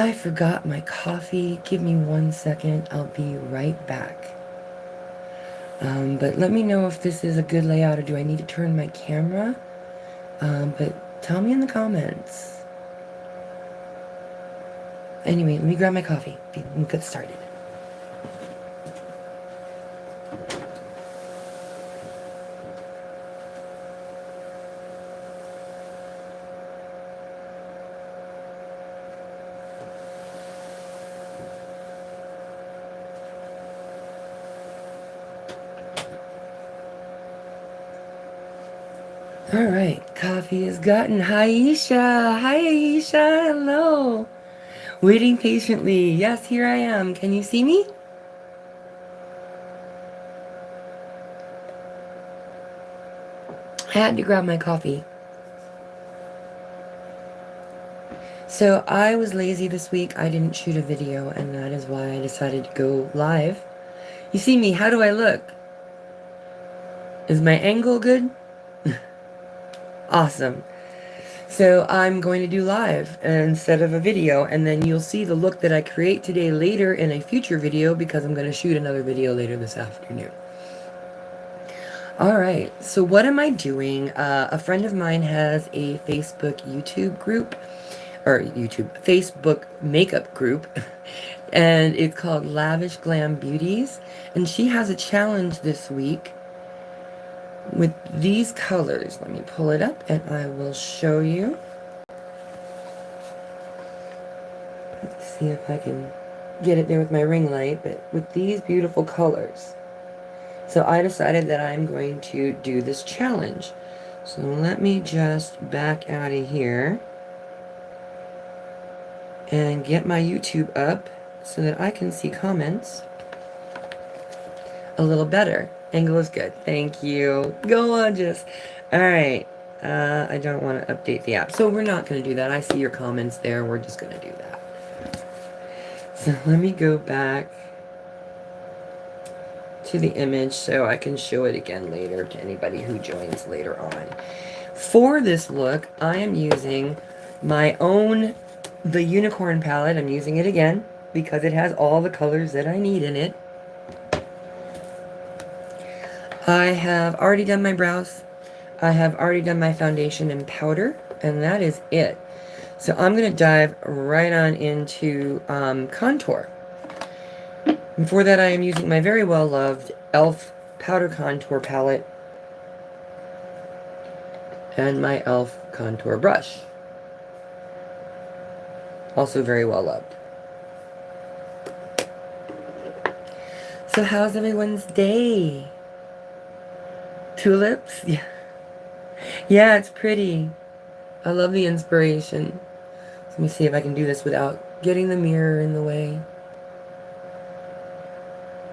I forgot my coffee. Give me 1 second. I'll be right back. But let me know if this is a good layout or do I need to turn my camera? But tell me in the comments. Anyway, let me grab my coffee and get started. All right, coffee is gotten. Hi, Aisha. Hi, Aisha. Hello. Waiting patiently. Yes, here I am. Can you see me? I had to grab my coffee. So I was lazy this week. I didn't shoot a video, and that is why I decided to go live. You see me. How do I look? Is my angle good? Awesome. So I'm going to do live instead of a video, and then you'll see the look that I create today later in a future video because I'm going to shoot another video later this afternoon. Alright, so what am I doing? A friend of mine has a Facebook YouTube group, or Facebook makeup group, and it's called Lavish Glam Beauties, and she has a challenge this week with these colors. Let me pull it up and I will show you. Let's see if I can get it there with my ring light, but with these beautiful colors. So I decided that I'm going to do this challenge. So let me just back out of here and get my YouTube up so that I can see comments a little better. Angle is good. Thank you. Gorgeous. All right. I don't want to update the app, so we're not going to do that. I see your comments there. We're just going to do that. So let me go back to the image so I can show it again later to anybody who joins later on. For this look, I am using my own, the Unicorn palette. I'm using it again because it has all the colors that I need in it. I have already done my brows. I have already done my foundation and powder, and that is it. So I'm going to dive right on into contour. And for that, I am using my very well-loved e.l.f. Powder Contour Palette and my e.l.f. Contour Brush. Also very well-loved. So how's everyone's day? Tulips? Yeah. Yeah, it's pretty. I love the inspiration. Let me see if I can do this without getting the mirror in the way.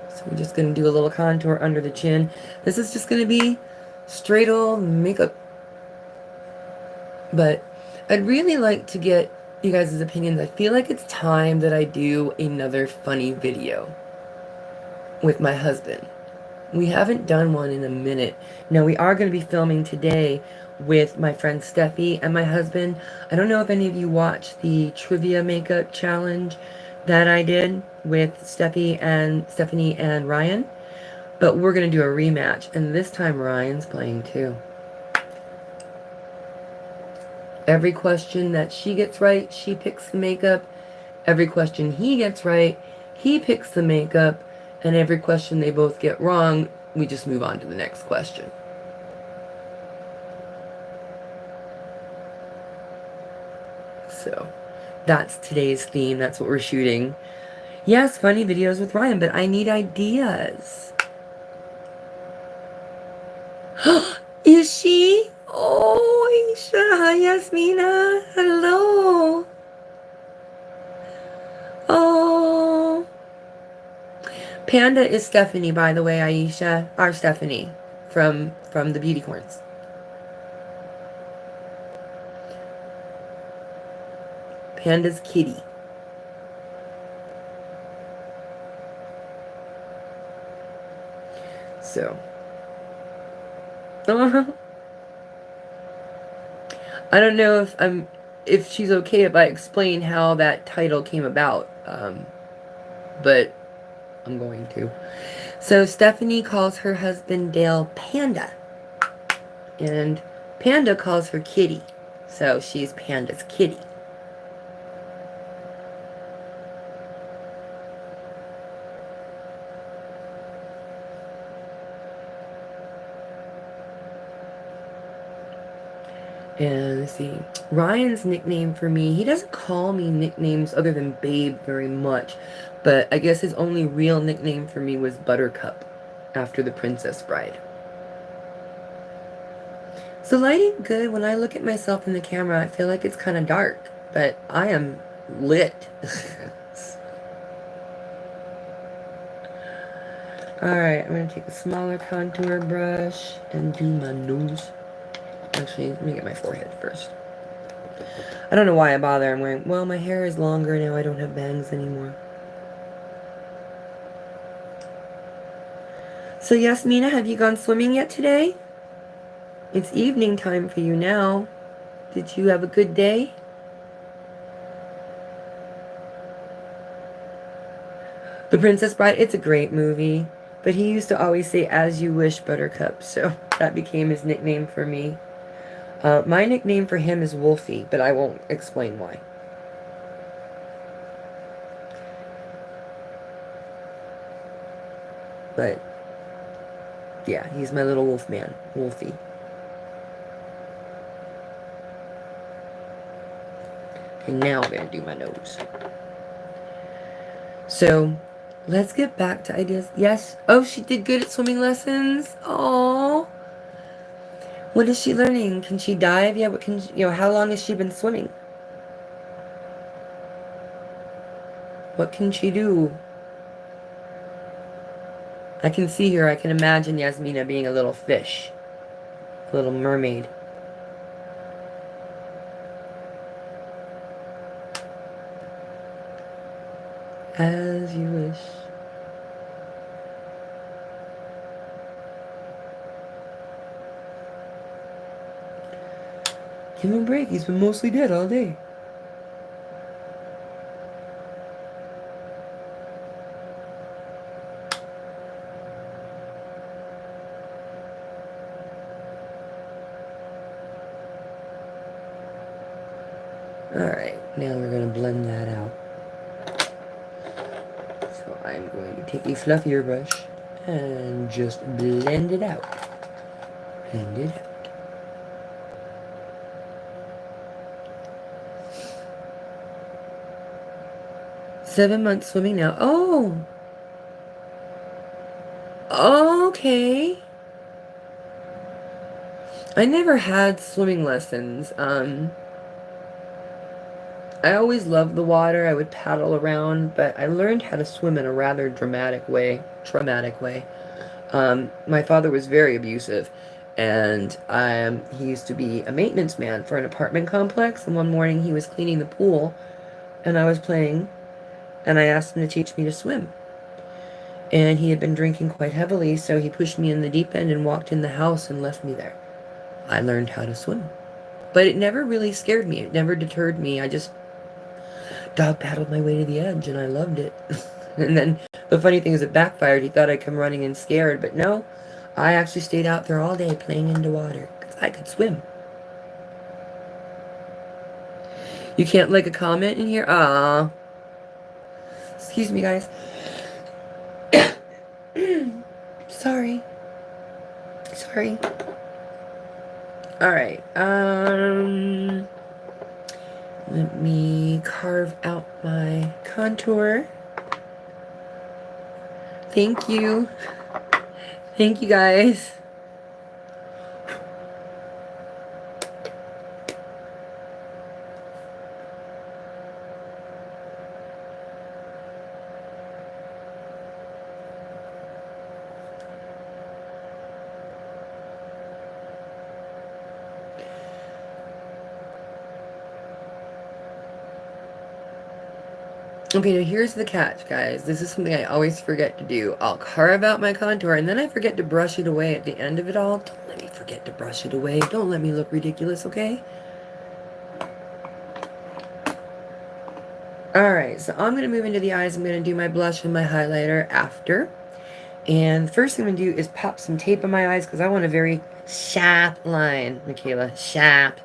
So we're just going to do a little contour under the chin. This is just going to be straight old makeup. But I'd really like to get you guys' opinions. I feel like it's time that I do another funny video with my husband. We haven't done one in a minute. Now, we are going to be filming today with my friend Steffi and my husband. I don't know if any of you watched the trivia makeup challenge that I did with Stephanie and Ryan, but we're going to do a rematch, and this time Ryan's playing too. Every question that she gets right, she picks the makeup. Every question he gets right, he picks the makeup. And every question they both get wrong, we just move on to the next question. So that's today's theme. That's what we're shooting. Yes, funny videos with Ryan, but I need ideas. Is she? Oh, Aisha. Hi, Yasmina. Hello. Oh. Panda is Stephanie, by the way, Aisha. Our Stephanie from the Beauty Corns. Panda's kitty. So. I don't know if I'm if she's okay if I explain how that title came about. But I'm going to. So Stephanie calls her husband Dale Panda. And Panda calls her Kitty. So she's Panda's kitty. And let's see, Ryan's nickname for me, he doesn't call me nicknames other than Babe very much, but I guess his only real nickname for me was Buttercup, after the Princess Bride. Is the lighting good? When I look at myself in the camera, I feel like it's kind of dark, but I am lit. Alright, I'm going to take a smaller contour brush and do my nose. Actually, let me get my forehead first. I don't know why I bother. I'm wearing, well, my hair is longer now. I don't have bangs anymore. So, Yasmina, have you gone swimming yet today? It's evening time for you now. Did you have a good day? The Princess Bride, it's a great movie. But he used to always say, "As you wish, Buttercup." So that became his nickname for me. My nickname for him is Wolfie, but I won't explain why. But, yeah, he's my little wolf man, Wolfie. And now I'm going to do my nose. So, let's get back to ideas. Yes. Oh, she did good at swimming lessons. Aww. What is she learning? Can she dive? Yeah, but how long has she been swimming? What can she do? I can see her. I can imagine Yasmina being a little fish. A little mermaid. As you wish. Give him a break. He's been mostly dead all day. Alright, now we're going to blend that out. So I'm going to take a fluffier brush and just blend it out. Blend it out. Seven months swimming now. Oh! Okay. I never had swimming lessons. I always loved the water. I would paddle around, but I learned how to swim in a rather traumatic way. My father was very abusive, and he used to be a maintenance man for an apartment complex, and one morning he was cleaning the pool, and I was playing, and I asked him to teach me to swim. And he had been drinking quite heavily, so he pushed me in the deep end and walked in the house and left me there. I learned how to swim. But it never really scared me. It never deterred me. I just dog paddled my way to the edge, and I loved it. And then the funny thing is it backfired. He thought I'd come running in scared, but no. I actually stayed out there all day playing in the water because I could swim. You can't like a comment in here? Ah. Excuse me, guys. Sorry. Alright, let me carve out my contour. Thank you. Thank you, guys. Okay, now here's the catch, guys. This is something I always forget to do. I'll carve out my contour, and then I forget to brush it away at the end of it all. Don't let me forget to brush it away. Don't let me look ridiculous, okay? Alright, so I'm going to move into the eyes. I'm going to do my blush and my highlighter after. And the first thing I'm going to do is pop some tape on my eyes because I want a very sharp line, Michaela. Sharp.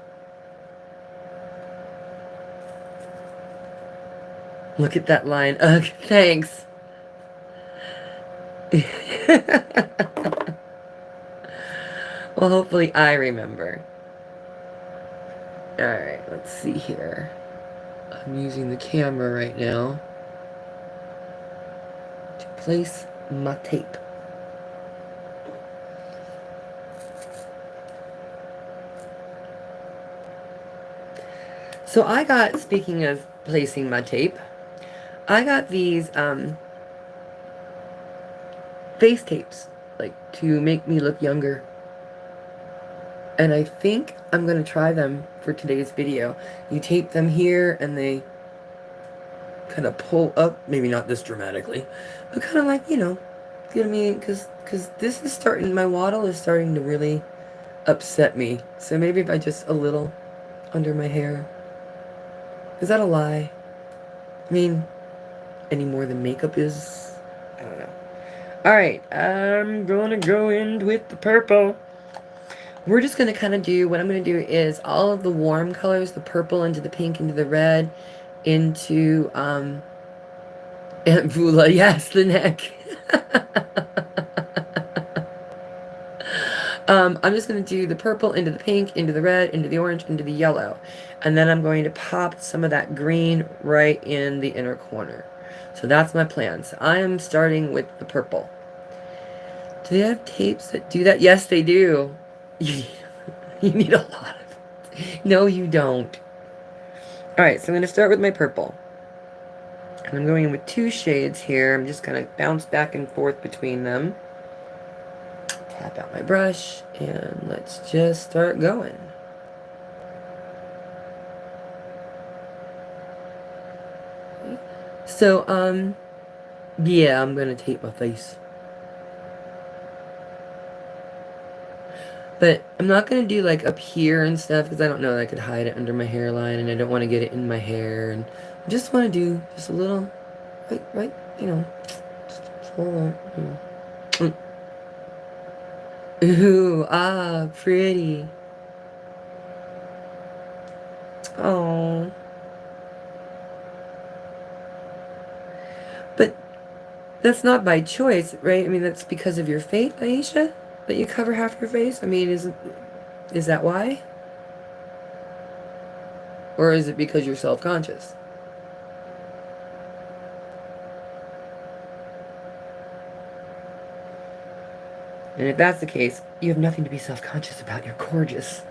Look at that line. Ugh, thanks. Well, hopefully I remember. Alright, let's see here. I'm using the camera right now to place my tape. So I got, speaking of placing my tape, I got these face tapes, like, to make me look younger. And I think I'm going to try them for today's video. You tape them here and they kind of pull up, maybe not this dramatically, but kind of like, you know what I mean? Because this is starting, my waddle is starting to really upset me. So maybe if I just a little under my hair. Is that a lie? I mean, any more than makeup is? I don't know. Alright, I'm gonna go in with the purple. We're just gonna kind of do, what I'm gonna do is all of the warm colors, the purple into the pink, into the red, into, Aunt Vula, yes, the neck. I'm just going to do the purple into the pink, into the red, into the orange, into the yellow. And then I'm going to pop some of that green right in the inner corner. So that's my plan. So I am starting with the purple. Do they have tapes that do that? Yes, they do. You need a lot of it. No, you don't. Alright, so I'm going to start with my purple. And I'm going in with 2 shades here. I'm just going to bounce back and forth between them. Tap out my brush, and let's just start going. So, yeah, I'm gonna tape my face. But I'm not gonna do like up here and stuff, because I don't know that I could hide it under my hairline, and I don't want to get it in my hair, and I just want to do just a little, right, you know, just a little, Ooh, ah, pretty. Oh. But that's not by choice, right? I mean, that's because of your fate, Aisha? That you cover half your face? I mean, is that why? Or is it because you're self-conscious? And if that's the case, you have nothing to be self-conscious about. You're gorgeous.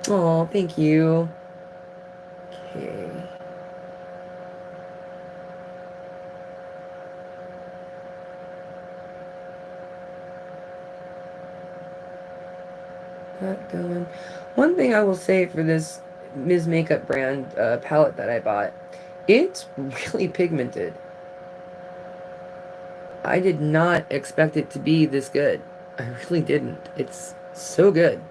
Oh, thank you. Okay. That going. One thing I will say for this Ms. Makeup brand palette that I bought, it's really pigmented. I did not expect it to be this good. I really didn't. It's so good.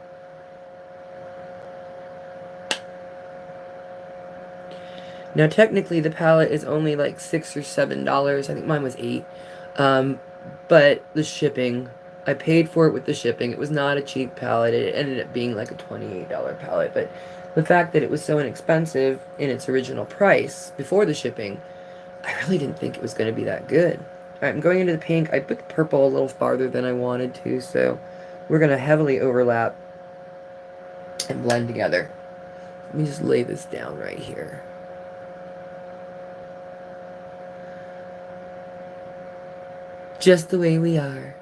Now, technically, the palette is only like $6 or $7. I think mine was $8. But the shipping, I paid for it with the shipping. It was not a cheap palette. It ended up being like a $28 palette. But the fact that it was so inexpensive in its original price before the shipping, I really didn't think it was going to be that good. Alright, I'm going into the pink. I put the purple a little farther than I wanted to, so we're going to heavily overlap and blend together. Let me just lay this down right here. Just the way we are.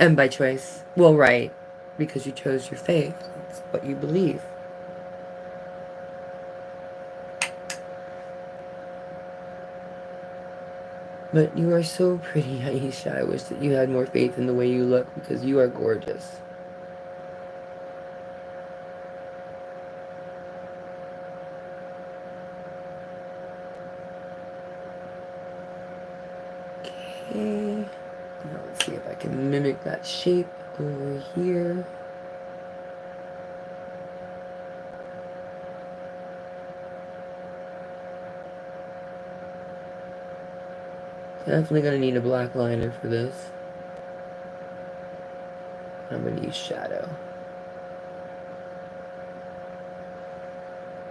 And by choice. Well, right. Because you chose your faith. It's what you believe. But you are so pretty, Aisha. I wish that you had more faith in the way you look, because you are gorgeous. Okay. Now let's see if I can mimic that shape over here. Definitely gonna need a black liner for this. I'm gonna use shadow.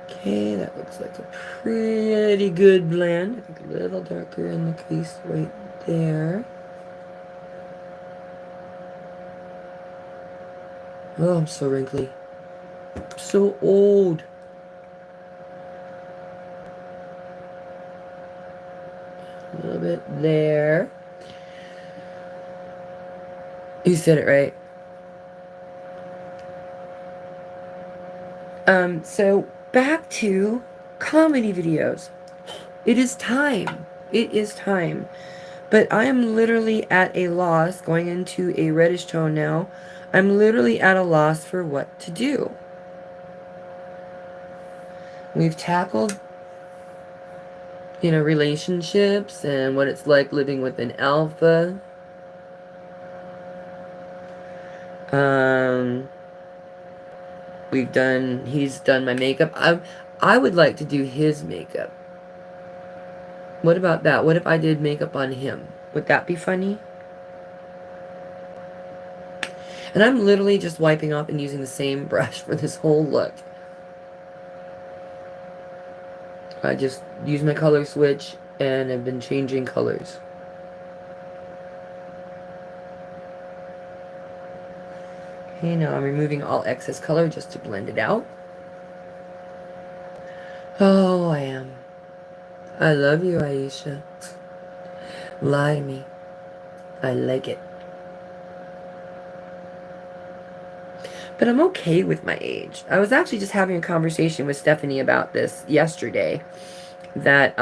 Okay, that looks like a pretty good blend. I think a little darker in the crease right there. Oh, I'm so wrinkly. I'm so old. A little bit there. You said it right. So back to comedy videos. It is time. It is time. But I am literally at a loss, going into a reddish tone now. I'm literally at a loss for what to do. We've tackled, relationships and what it's like living with an alpha. He's done my makeup. I would like to do his makeup. What about that? What if I did makeup on him? Would that be funny? And I'm literally just wiping off and using the same brush for this whole look. I just use my color switch and I've been changing colors. Okay, now I'm removing all excess color just to blend it out. Oh, I am. I love you, Aisha. Lie to me. I like it. But I'm okay with my age. I was actually just having a conversation with Stephanie about this yesterday. That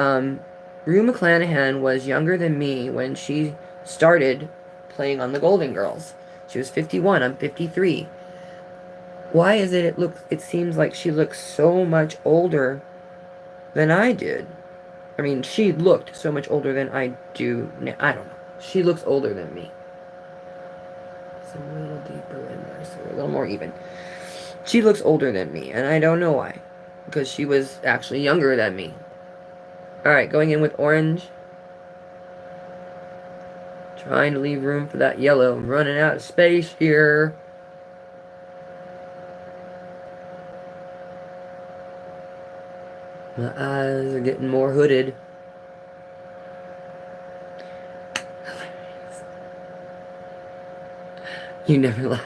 Rue McClanahan was younger than me when she started playing on the Golden Girls. She was 51. I'm 53. Why is it it seems like she looks so much older than I did? I mean, she looked so much older than I do now. I don't know. She looks older than me. It's a little deeper in there, so we're a little more even. She looks older than me, and I don't know why. Because she was actually younger than me. Alright, going in with orange. Trying to leave room for that yellow. I'm running out of space here. My eyes are getting more hooded. You never lie.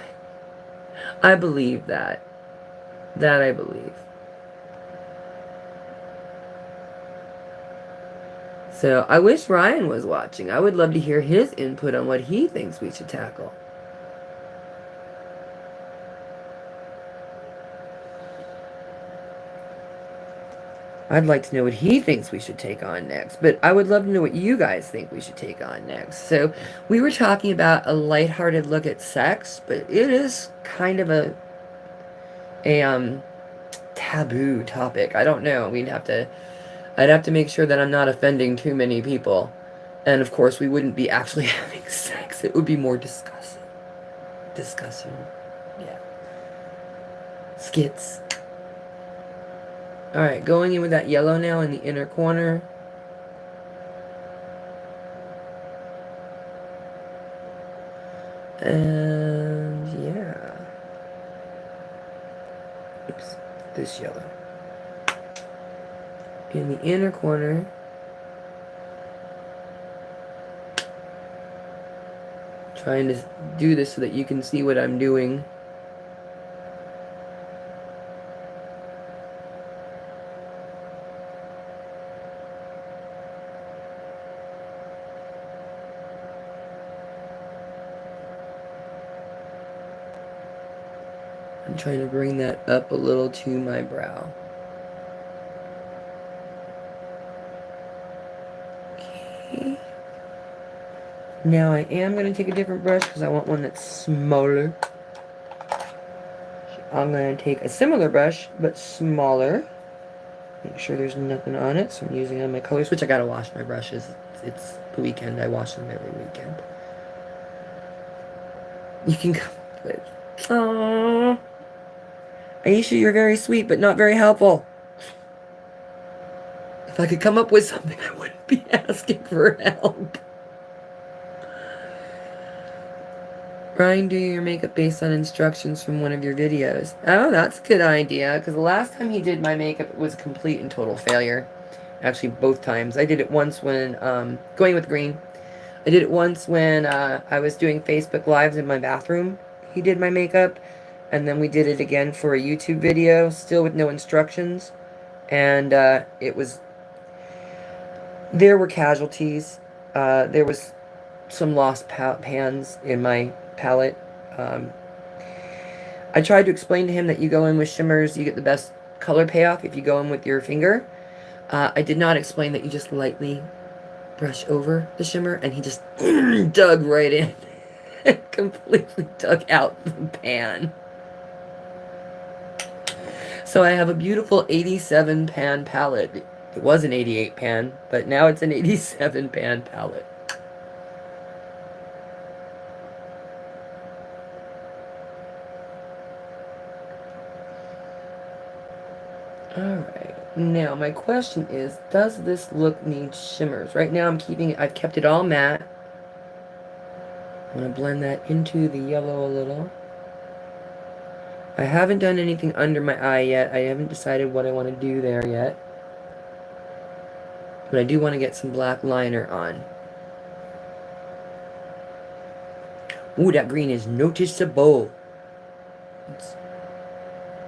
I believe that. That I believe. So I wish Ryan was watching. I would love to hear his input on what he thinks we should tackle. I'd like to know what he thinks we should take on next, but I would love to know what you guys think we should take on next. So we were talking about a lighthearted look at sex, but it is kind of a taboo topic. I don't know. I'd have to make sure that I'm not offending too many people. And of course, we wouldn't be actually having sex. It would be more discussing. Yeah. Skits. Alright, going in with that yellow now in the inner corner. And yeah. Oops. This yellow. In the inner corner. Trying to do this so that you can see what I'm doing. I'm trying to bring that up a little to my brow. Okay. Now I am going to take a different brush because I want one that's smaller. I'm going to take a similar brush, but smaller. Make sure there's nothing on it, so I'm using on my color switch. I gotta wash my brushes. It's the weekend. I wash them every weekend. You can come up with... Aww. Aisha, you're very sweet, but not very helpful. If I could come up with something, I wouldn't be asking for help. Ryan, do your makeup based on instructions from one of your videos. Oh, that's a good idea, because the last time he did my makeup, it was a complete and total failure. Actually, both times. I did it once when, going with green. I did it once when I was doing Facebook Lives in my bathroom. He did my makeup. And then we did it again for a YouTube video, still with no instructions. And it was... There were casualties. There was some lost pans in my palette. Um, I tried to explain to him that you go in with shimmers, you get the best color payoff if you go in with your finger. I did not explain that you just lightly brush over the shimmer, and he just dug right in. Completely dug out the pan. So I have a beautiful 87 pan palette. It was an 88 pan, but now it's an 87 pan palette. Alright, now my question is, does this look need shimmers? Right now I've kept it all matte. I'm going to blend that into the yellow a little. I haven't done anything under my eye yet. I haven't decided what I want to do there yet. But I do want to get some black liner on. Ooh, that green is noticeable. Let's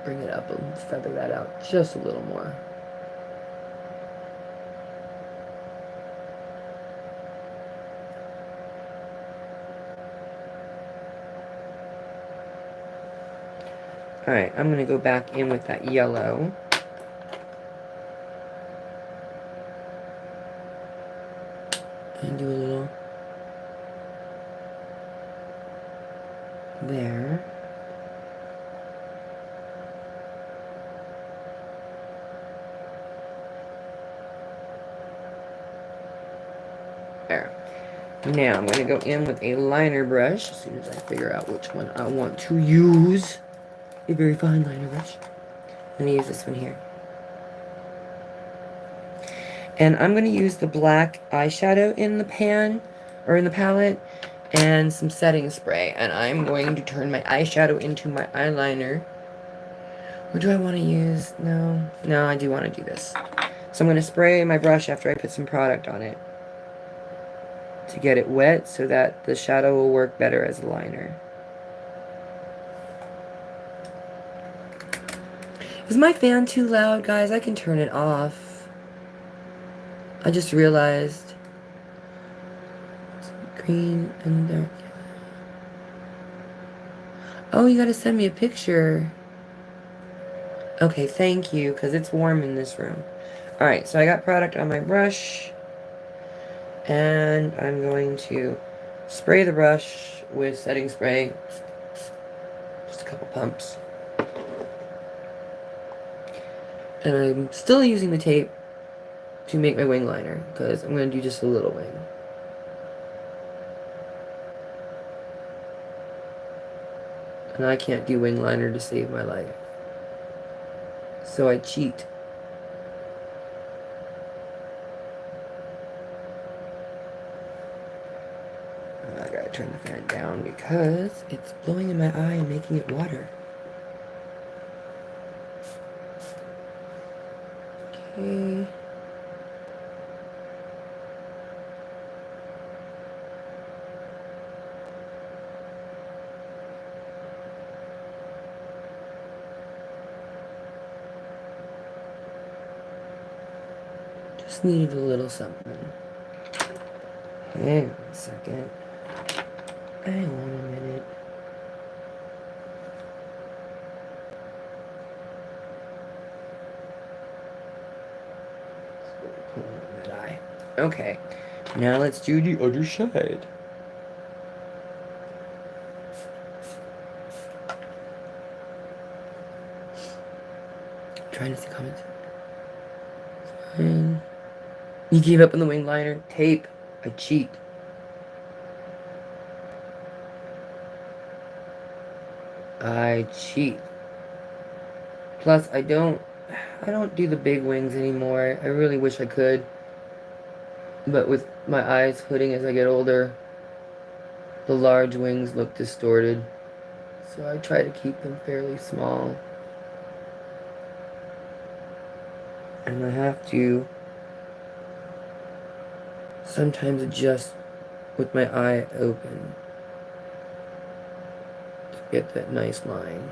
bring it up and feather that out just a little more. Alright, I'm going to go back in with that yellow. And do a little there. There. Now I'm going to go in with a liner brush as soon as I figure out which one I want to use. A very fine liner brush. I'm going to use this one here. And I'm going to use the black eyeshadow in the pan, or in the palette, and some setting spray. And I'm going to turn my eyeshadow into my eyeliner. Or do I want to use... No, I do want to do this. So I'm going to spray my brush after I put some product on it, to get it wet so that the shadow will work better as a liner. Is my fan too loud, guys? I can turn it off. I just realized. Green and dark. Oh, you gotta send me a picture. Okay, thank you, because it's warm in this room. Alright, so I got product on my brush. And I'm going to spray the brush with setting spray. Just a couple pumps. And I'm still using the tape to make my wing liner, because I'm going to do just a little wing. And I can't do wing liner to save my life. So I cheat. I gotta turn the fan down because it's blowing in my eye and making it water. Okay. Just needed a little something. Hang on a second. Hang on a minute. That eye. Okay. Now let's do the other side. Trying to see comments. Fine. You gave up on the wing liner. Tape. I cheat. I cheat. Plus, I don't do the big wings anymore. I really wish I could. But with my eyes hooding as I get older, the large wings look distorted, so I try to keep them fairly small. And I have to sometimes adjust with my eye open to get that nice line.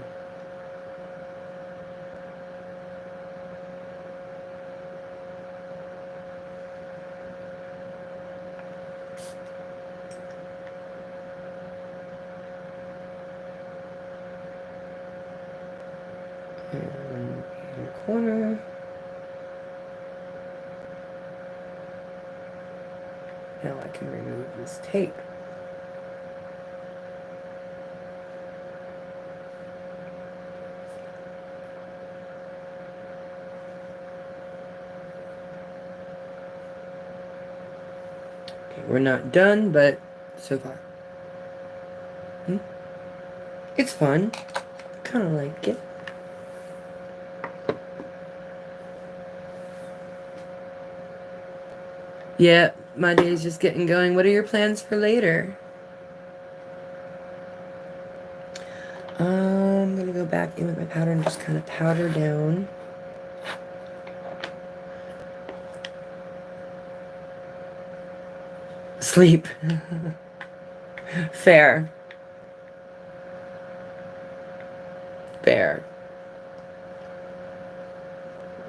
And in the corner. Now I can remove this tape. Okay, we're not done, but so far. It's fun. Kind of like it. Yeah, my day's just getting going. What are your plans for later? I'm gonna go back in with my powder and just kind of powder down. Sleep. Fair. Fair.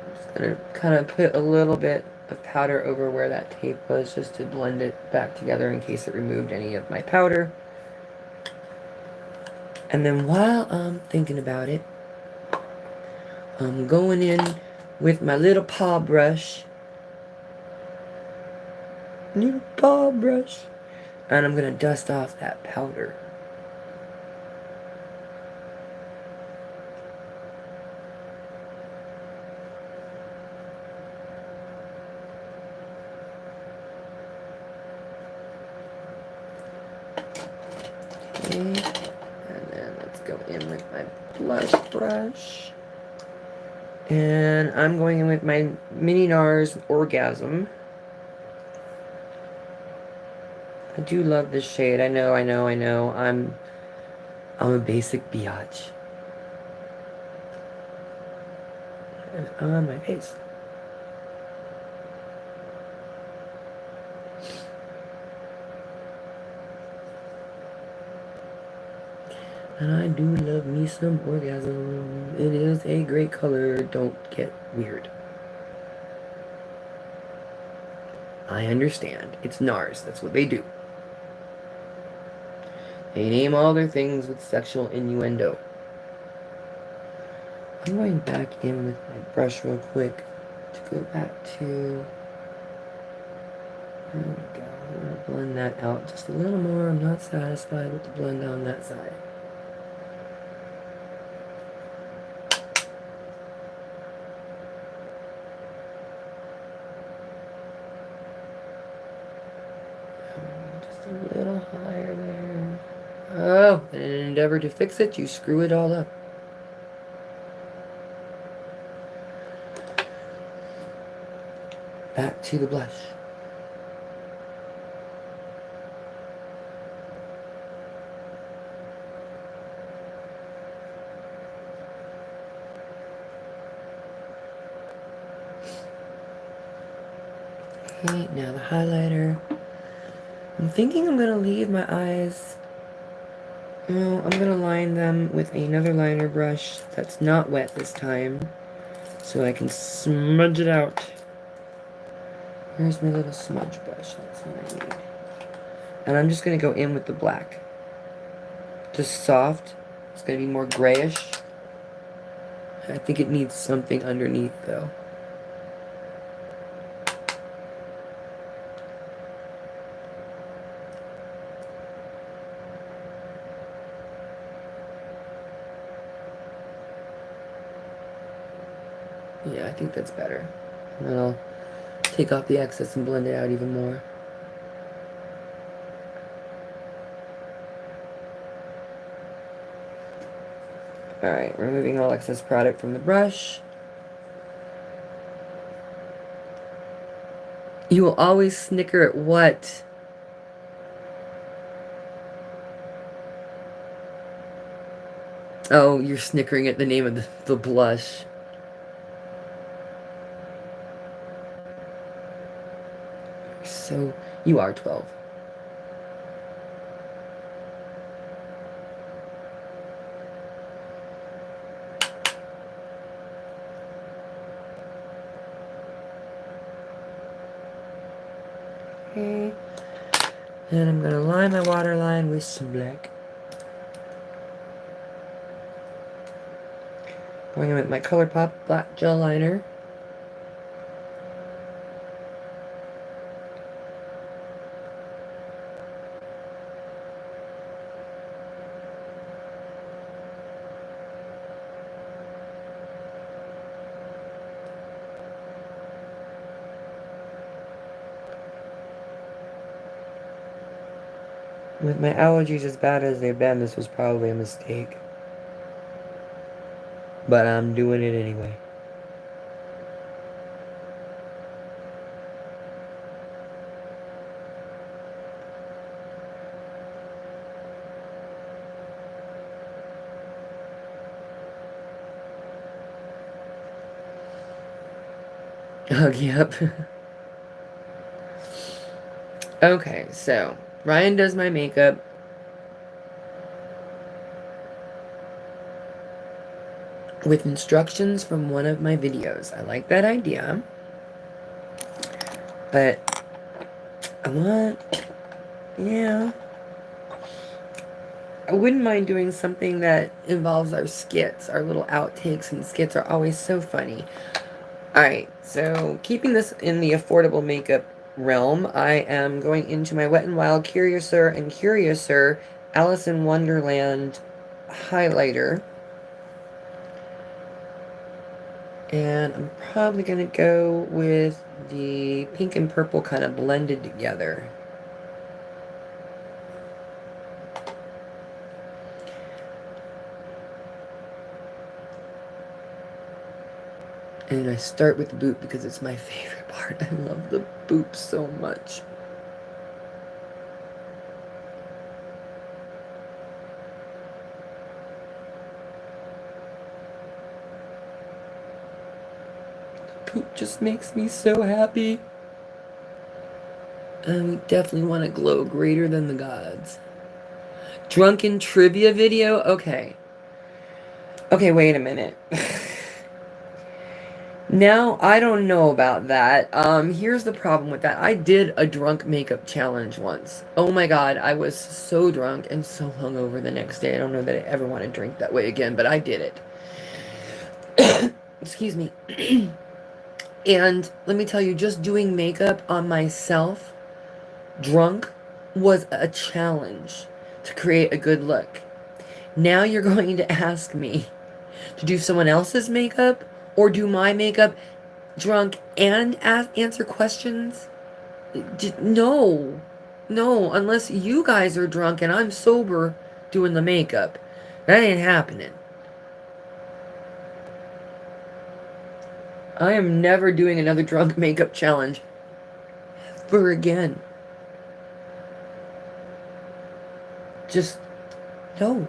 I'm just gonna kind of put a little bit of powder over where that tape was just to blend it back together in case it removed any of my powder. And then while I'm thinking about it, I'm going in with my little paw brush. Little paw brush. And I'm gonna dust off that powder. Okay. And then let's go in with my blush brush. And I'm going in with my Mini NARS Orgasm. I do love this shade. I know. I'm a basic biatch. And on my face. And I do love me some Orgasm. It is a great color. Don't get weird. I understand. It's NARS. That's what they do. They name all their things with sexual innuendo. I'm going back in with my brush real quick to go back to... There we go. I'm going to blend that out just a little more. I'm not satisfied with the blend on that side. Just a little higher there. Oh, in an endeavor to fix it, you screw it all up. Back to the blush. Okay, now the highlighter. I'm thinking I'm going to leave my eyes... No, I'm going to line them with another liner brush that's not wet this time, so I can smudge it out. Here's my little smudge brush. That's what I need. And I'm just going to go in with the black. Just soft. It's going to be more grayish. I think it needs something underneath, though. Yeah, I think that's better. And then I'll take off the excess and blend it out even more. Alright, removing all excess product from the brush. You will always snicker at what? Oh, you're snickering at the name of the blush. So, you are 12. Okay. And I'm going to line my waterline with some black. Going in with my ColourPop black gel liner. With my allergies as bad as they've been, this was probably a mistake. But I'm doing it anyway. Oh, yep. Okay, so Ryan does my makeup. With instructions from one of my videos. I like that idea. But I want, yeah. I wouldn't mind doing something that involves our skits. Our little outtakes and skits are always so funny. Alright, so keeping this in the affordable makeup realm, I am going into my Wet n Wild Curiouser and Curiouser Alice in Wonderland highlighter. And I'm probably going to go with the pink and purple kind of blended together. And I start with the boot because it's my favorite part. I love the boot so much. The boot just makes me so happy. And we definitely want to glow greater than the gods. Drunken trivia video? Okay. Okay, wait a minute. Now, I don't know about that. Here's the problem with that. I did a drunk makeup challenge once. Oh my god, I was so drunk and so hungover the next day. I don't know that I ever want to drink that way again, but I did it. Excuse me. And let me tell you, just doing makeup on myself, drunk, was a challenge to create a good look. Now you're going to ask me to do someone else's makeup or do my makeup drunk and answer questions? No. No, unless you guys are drunk and I'm sober doing the makeup. That ain't happening. I am never doing another drunk makeup challenge ever again. Just no.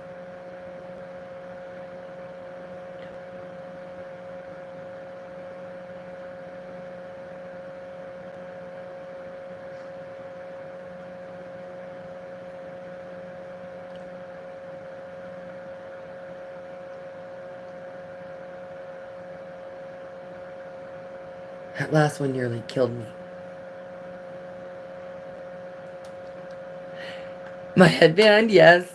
That last one nearly killed me. My headband, yes.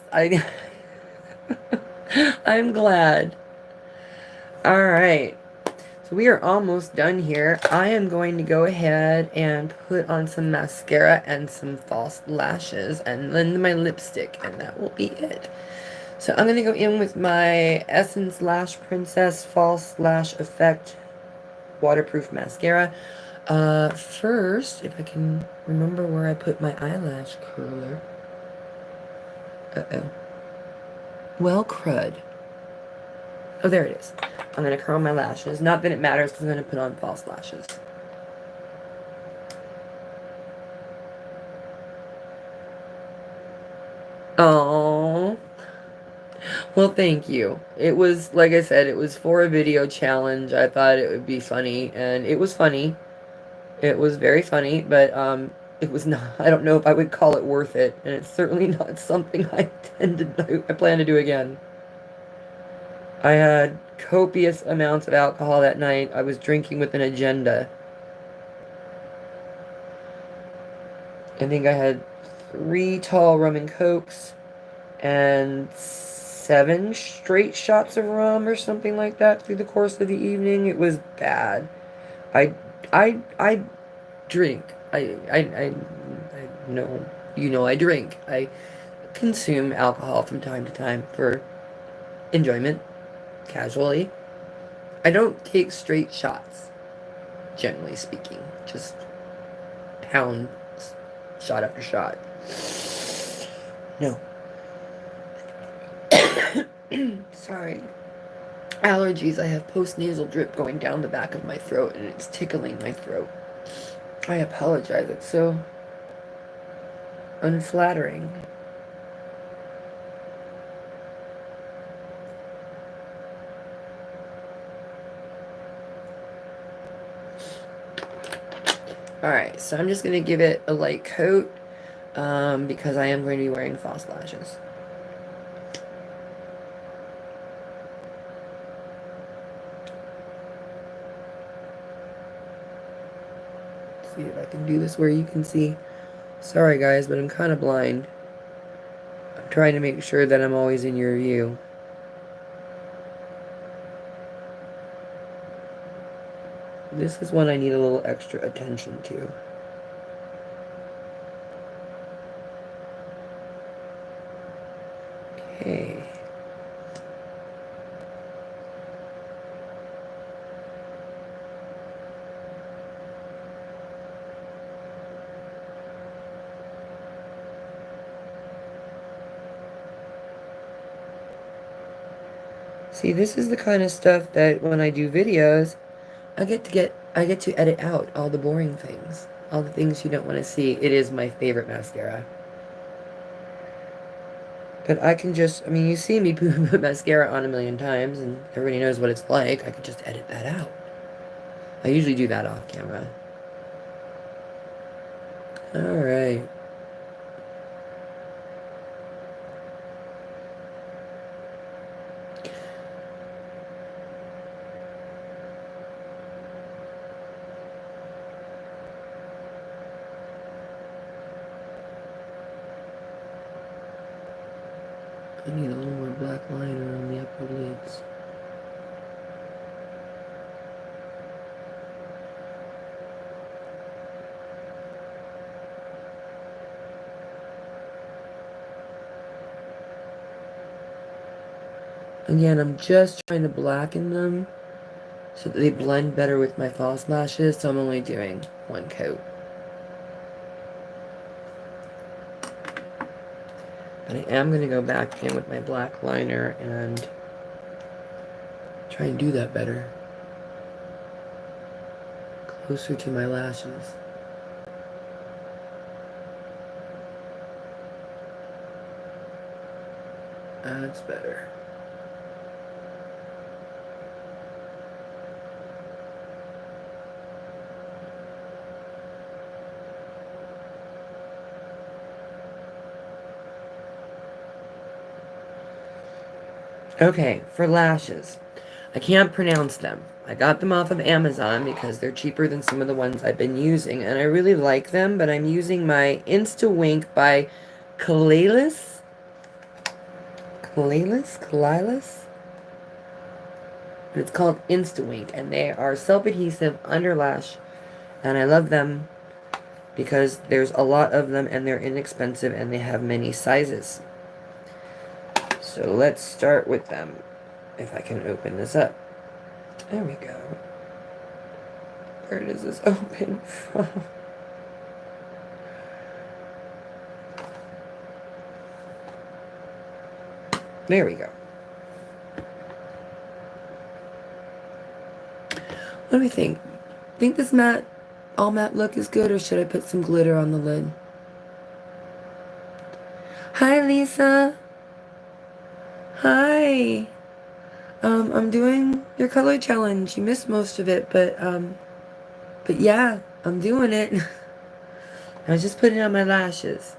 I'm glad. All right. So we are almost done here. I am going to go ahead and put on some mascara and some false lashes and then my lipstick, and that will be it. So I'm going to go in with my Essence Lash Princess False Lash Effect Waterproof Mascara. First, if I can remember where I put my eyelash curler. Uh-oh. Well, crud. Oh, there it is. I'm going to curl my lashes. Not that it matters because I'm going to put on false lashes. Oh, Well, thank you. It was, like I said, it was for a video challenge. I thought it would be funny, and it was funny. It was very funny, but it was not, I don't know if I would call it worth it, and it's certainly not something I plan to do again. I had copious amounts of alcohol that night. I was drinking with an agenda. I think I had 3 tall rum and cokes and 7 straight shots of rum or something like that through the course of the evening. It was bad. I I drink. I know, you know I drink. I consume alcohol from time to time for enjoyment, casually. I don't take straight shots, generally speaking. Just pound shot after shot. No. Sorry. Allergies. I have post-nasal drip going down the back of my throat and it's tickling my throat. I apologize. It's so unflattering. Alright, so I'm just going to give it a light coat because I am going to be wearing false lashes. See if I can do this where you can see. Sorry guys, but I'm kind of blind. I'm trying to make sure that I'm always in your view. This is one I need a little extra attention to. Okay. See, this is the kind of stuff that when I do videos, I get to edit out all the boring things, all the things you don't want to see. It is my favorite mascara. But I can just, I mean, you see me put mascara on a million times, and everybody knows what it's like. I could just edit that out. I usually do that off camera. Alright. I need a little more black liner on the upper lids. Again, I'm just trying to blacken them so that they blend better with my false lashes, so I'm only doing 1 coat. But I am going to go back in with my black liner and try and do that better. Closer to my lashes. That's better. Okay, for lashes. I can't pronounce them. I got them off of Amazon because they're cheaper than some of the ones I've been using, and I really like them, but I'm using my Insta-Wink by Kalalis. Kalalis? And it's called Insta-Wink, and they are self-adhesive under lash, and I love them because there's a lot of them, and they're inexpensive, and they have many sizes. So let's start with them. If I can open this up. There we go. Where does this open from? There we go. What do we think? Think this matte, all matte look is good, or should I put some glitter on the lid? Hi, Lisa. Hi. I'm doing your color challenge. You missed most of it, but yeah, I'm doing it. I was just putting on my lashes.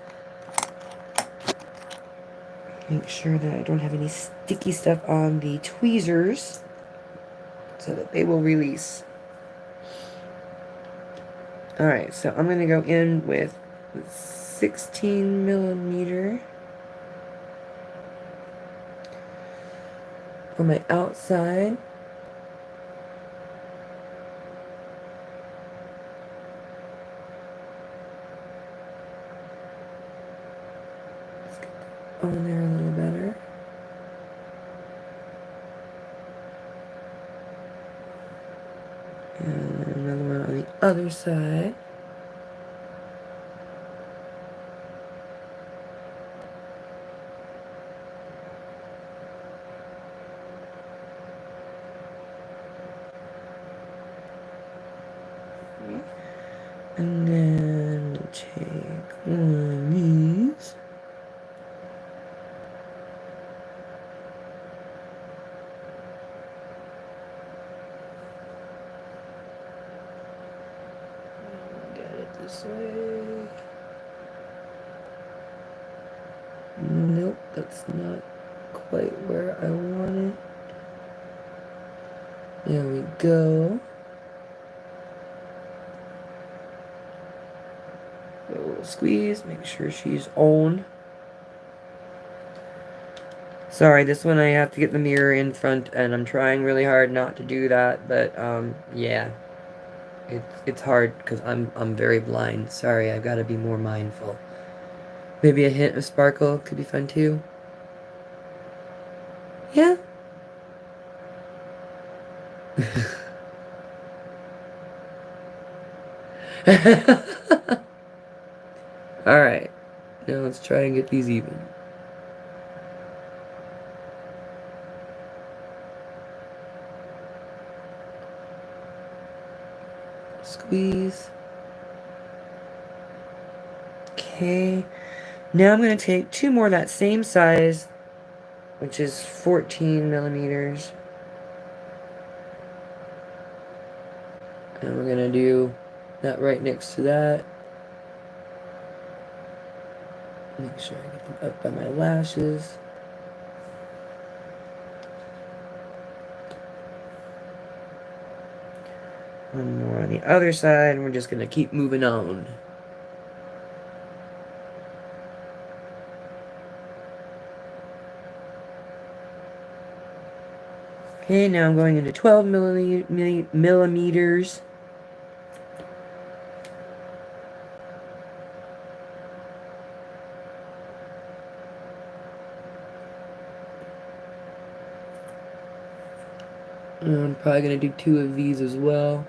Make sure that I don't have any sticky stuff on the tweezers so that they will release. Alright, so I'm gonna go in with 16 millimeter for my outside. On there a little better. And another one on the other side. And then we'll take one of these. Get it this way. Nope, that's not quite where I want it. There we go. A little squeeze, make sure she's on. Sorry, this one I have to get the mirror in front, and I'm trying really hard not to do that, but yeah. It's hard because I'm very blind. Sorry, I've got to be more mindful. Maybe a hint of sparkle could be fun too. Yeah. Alright. Now let's try and get these even. Squeeze. Okay. Now I'm going to take two more that same size, which is 14 millimeters. And we're going to do that right next to that. Make sure I get them up by my lashes. One more on the other side, and we're just going to keep moving on. Okay, now I'm going into 12 millimeters. And I'm probably going to do two of these as well.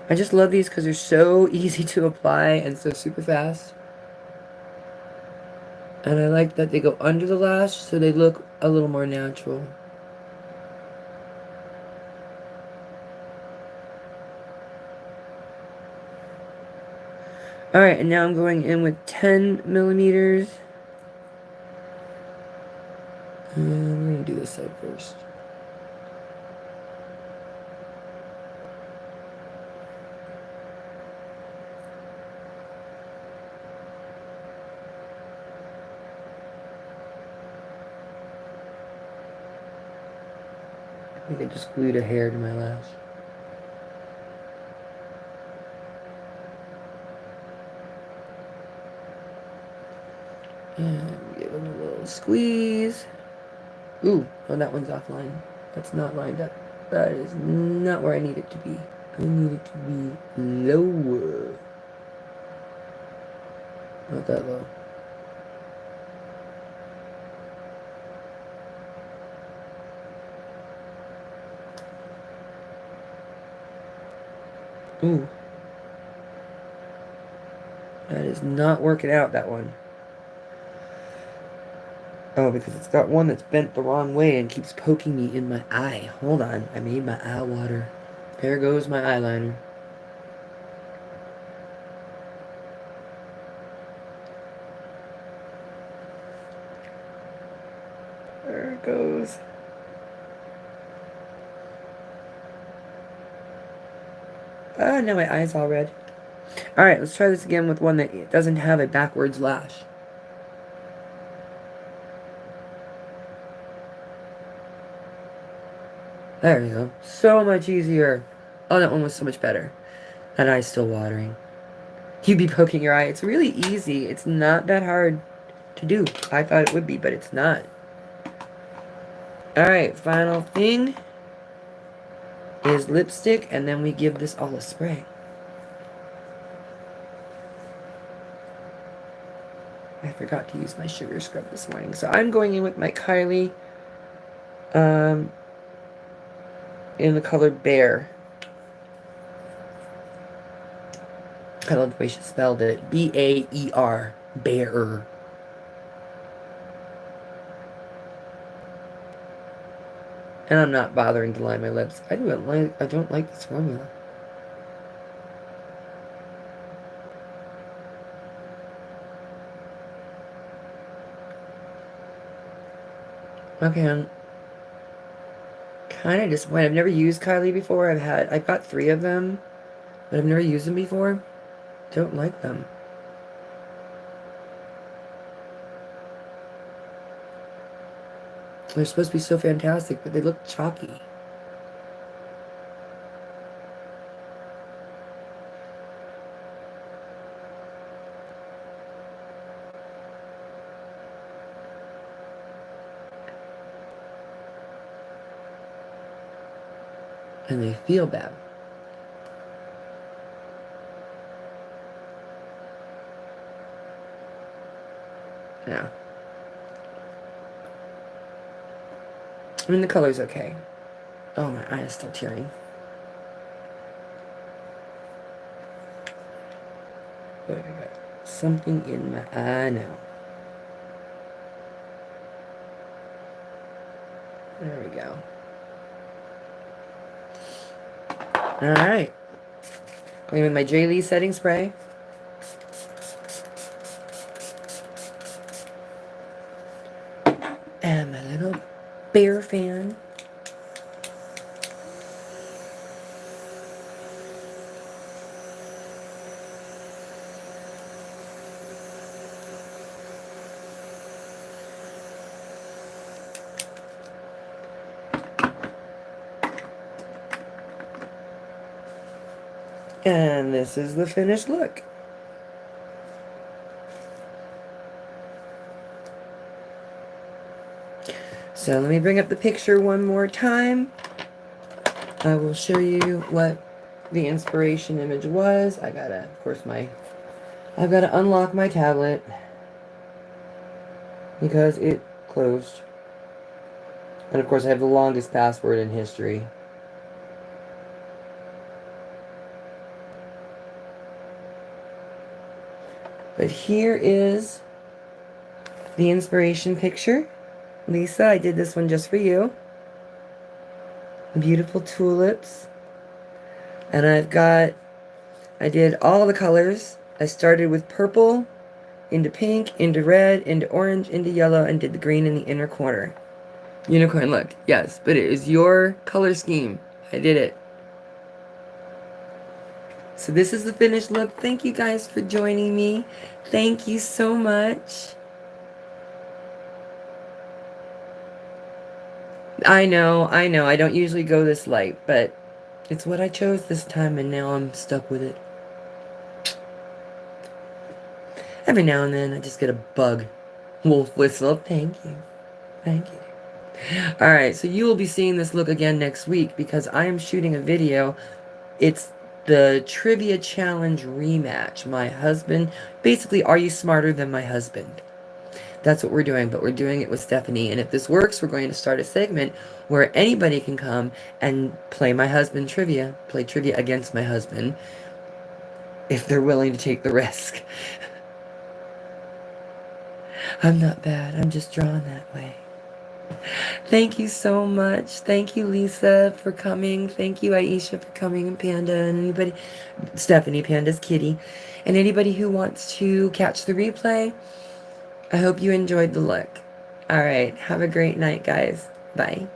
I just love these because they're so easy to apply and so super fast. And I like that they go under the lash so they look a little more natural. Alright, and now I'm going in with 10 millimeters. And I'm going to do this side first. I think I just glued a hair to my lash. And give them a little squeeze. Ooh, oh, that one's offline. That's not lined up. That is not where I need it to be. I need it to be lower. Not that low. Ooh. That is not working out, that one. Oh, because it's got one that's bent the wrong way and keeps poking me in my eye. Hold on, I made my eye water. There goes my eyeliner. There it goes. Ah, now my eye's all red. Alright, let's try this again with one that doesn't have a backwards lash. There we go. So much easier. Oh, that one was so much better. That eye's still watering. You'd be poking your eye. It's really easy. It's not that hard to do. I thought it would be, but it's not. Alright, final thing is lipstick, and then we give this all a spray. I forgot to use my sugar scrub this morning. So I'm going in with my Kylie in the color Bear. I love the way she spelled it. B-A-E-R. Bear. And I'm not bothering to line my lips. I don't like this formula. Okay, I'm kind of disappointed. I've never used Kylie before. I've got 3 of them, but I've never used them before. Don't like them. They're supposed to be so fantastic, but they look chalky. And they feel bad. Yeah. I mean, the color's okay. Oh, my eye is still tearing. But I got something in my eye now. There we go. Alright. Going with my J. Lee setting spray. And my little Bear fan. And this is the finished look. So let me bring up the picture one more time. I will show you what the inspiration image was. I've got to unlock my tablet because it closed. And of course I have the longest password in history. But here is the inspiration picture. Lisa, I did this one just for you. Beautiful tulips. And I did all the colors. I started with purple, into pink, into red, into orange, into yellow, and did the green in the inner corner. Unicorn look, yes, but it is your color scheme. I did it. So this is the finished look. Thank you guys for joining me. Thank you so much. I know. I don't usually go this light, but it's what I chose this time, and now I'm stuck with it. Every now and then, I just get a bug. Wolf whistle. Thank you. Thank you. Alright, so you will be seeing this look again next week because I am shooting a video. It's the Trivia Challenge rematch. My husband, basically, are you smarter than my husband? That's what we're doing, but we're doing it with Stephanie. And if this works, we're going to start a segment where anybody can come and play my husband trivia, play trivia against my husband, if they're willing to take the risk. I'm not bad. I'm just drawn that way. Thank you so much. Thank you, Lisa, for coming. Thank you, Aisha, for coming, and Panda, and anybody, Stephanie, Panda's kitty, and anybody who wants to catch the replay. I hope you enjoyed the look. All right. Have a great night, guys. Bye.